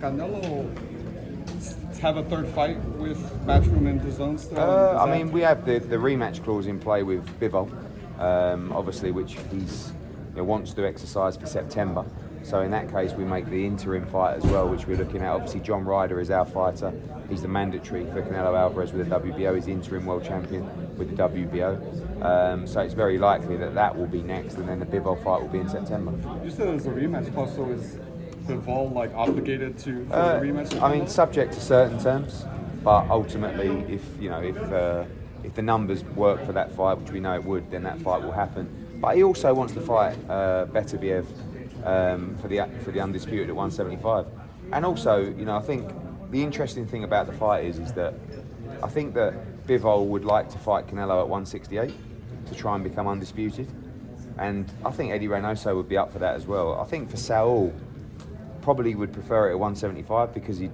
Canelo have a third fight with Matchroom and DAZN still? I mean, we have the rematch clause in play with Bivol, obviously, which he's wants to exercise for September. So in that case, we make the interim fight as well, which we're looking at. Obviously, John Ryder is our fighter. He's the mandatory for Canelo Alvarez with the WBO. He's the interim world champion with the WBO. So it's very likely that that will be next, and then the Bivol fight will be in September. You said it was a rematch clause, so is Bivol obligated to for the rematch? I mean, subject to certain terms, but ultimately, if the numbers work for that fight, which we know it would, then that fight will happen. But he also wants to fight Benavidez for the undisputed at 175. And also, I think the interesting thing about the fight is that I think that Bivol would like to fight Canelo at 168 to try and become undisputed. And I think Eddie Reynoso would be up for that as well. I think for Saul, probably would prefer it at 175 because he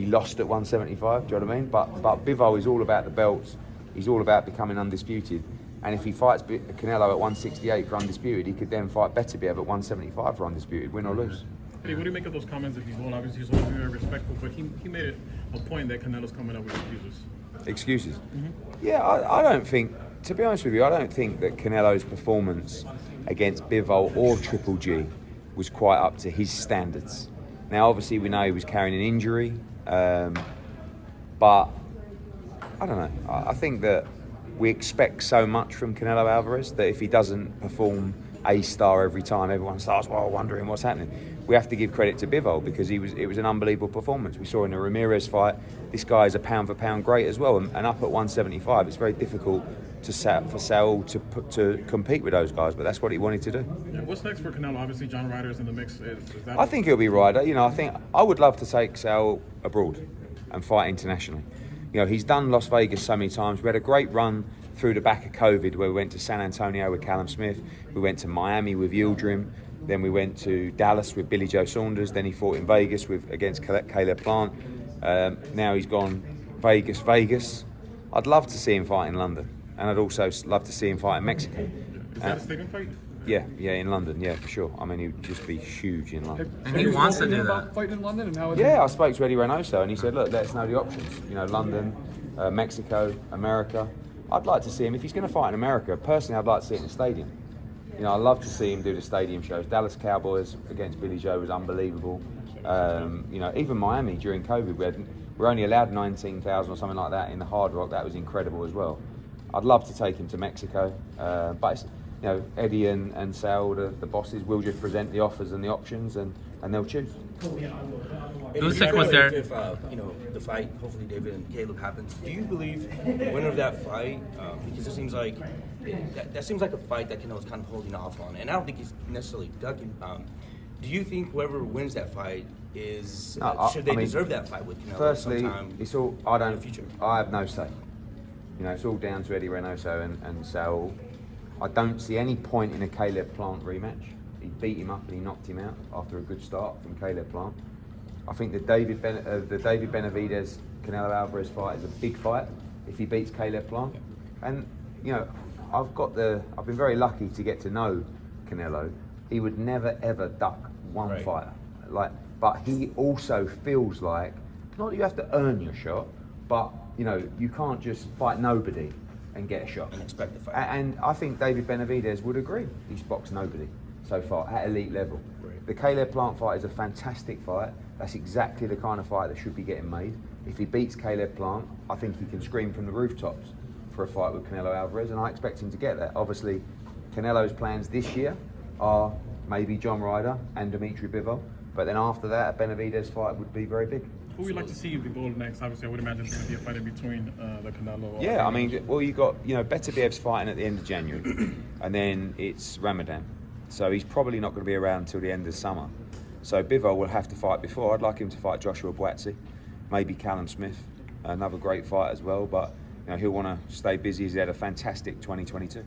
lost at 175, do you know what I mean? But Bivol is all about the belts. He's all about becoming undisputed. And if he fights Canelo at 168 for undisputed, he could then fight Benavidez at 175 for undisputed, win or lose. Hey, what do you make of those comments that he's well? Obviously, he's always very respectful, but he made it a point that Canelo's coming up with excuses. Excuses? Mm-hmm. Yeah, I don't think, to be honest with you, I don't think that Canelo's performance against Bivol or Triple G was quite up to his standards. Now, obviously, we know he was carrying an injury, but I don't know. I think that we expect so much from Canelo Alvarez that if he doesn't perform A-star every time, everyone starts wondering what's happening. We have to give credit to Bivol because it was an unbelievable performance. We saw in the Ramirez fight, this guy is a pound-for-pound great as well, and up at 175, it's very difficult for Saul to compete with those guys, but that's what he wanted to do. Yeah, what's next for Canelo? Obviously, John Ryder's in the mix. I think he'll be Ryder. I think I would love to take Saul abroad and fight internationally. He's done Las Vegas so many times. We had a great run through the back of COVID where we went to San Antonio with Callum Smith, we went to Miami with Yildirim, then we went to Dallas with Billy Joe Saunders, then he fought in Vegas against Caleb Plant. Now he's gone Vegas. I'd love to see him fight in London, and I'd also love to see him fight in Mexico. Is that a stadium fight? Yeah, in London, yeah, for sure. I mean, he would just be huge in London. And he wants to do that. About fighting in London, and how is I spoke to Eddie Reynoso, and he said, look, let us know the options. London, Mexico, America. I'd like to see him, if he's going to fight in America, personally, I'd like to see it in a stadium. I'd love to see him do the stadium shows. Dallas Cowboys against Billy Joe was unbelievable. Even Miami during COVID, we're only allowed 19,000 or something like that in the Hard Rock. That was incredible as well. I'd love to take him to Mexico, but it's, Eddie and Sal, the bosses, will just present the offers and the options, and they'll choose. Usyk was there. If the fight, hopefully David and Caleb happens, do you believe the winner of that fight? Because it seems like that seems like a fight that Canelo's kind of holding off on, and I don't think he's necessarily ducking. Do you think whoever wins that fight is should they deserve that fight with Canelo? Firstly, it's all in the future? I have no say. It's all down to Eddie Reynoso and Saul. I don't see any point in a Caleb Plant rematch. He beat him up and he knocked him out after a good start from Caleb Plant. I think the David Benavidez Canelo Alvarez fight is a big fight if he beats Caleb Plant. And I've been very lucky to get to know Canelo. He would never ever duck one fighter. But he also feels like, not that you have to earn your shot, but you can't just fight nobody and get a shot. And expect the fight. And I think David Benavidez would agree. He's boxed nobody so far at elite level. Right. The Caleb Plant fight is a fantastic fight. That's exactly the kind of fight that should be getting made. If he beats Caleb Plant, I think he can scream from the rooftops for a fight with Canelo Alvarez, and I expect him to get that. Obviously, Canelo's plans this year are maybe John Ryder and Dimitri Bivol, but then after that, a Benavidez fight would be very big. Who would you like to see Bivol next? Obviously, I would imagine it's going to be a fight in between the Canelo. Yeah, I mean, well, you got Benavidez's fighting at the end of January, and then it's Ramadan, so he's probably not going to be around until the end of summer. So Bivol will have to fight before. I'd like him to fight Joshua Buatsi, maybe Callum Smith, another great fight as well. But he'll want to stay busy. He's had a fantastic 2022.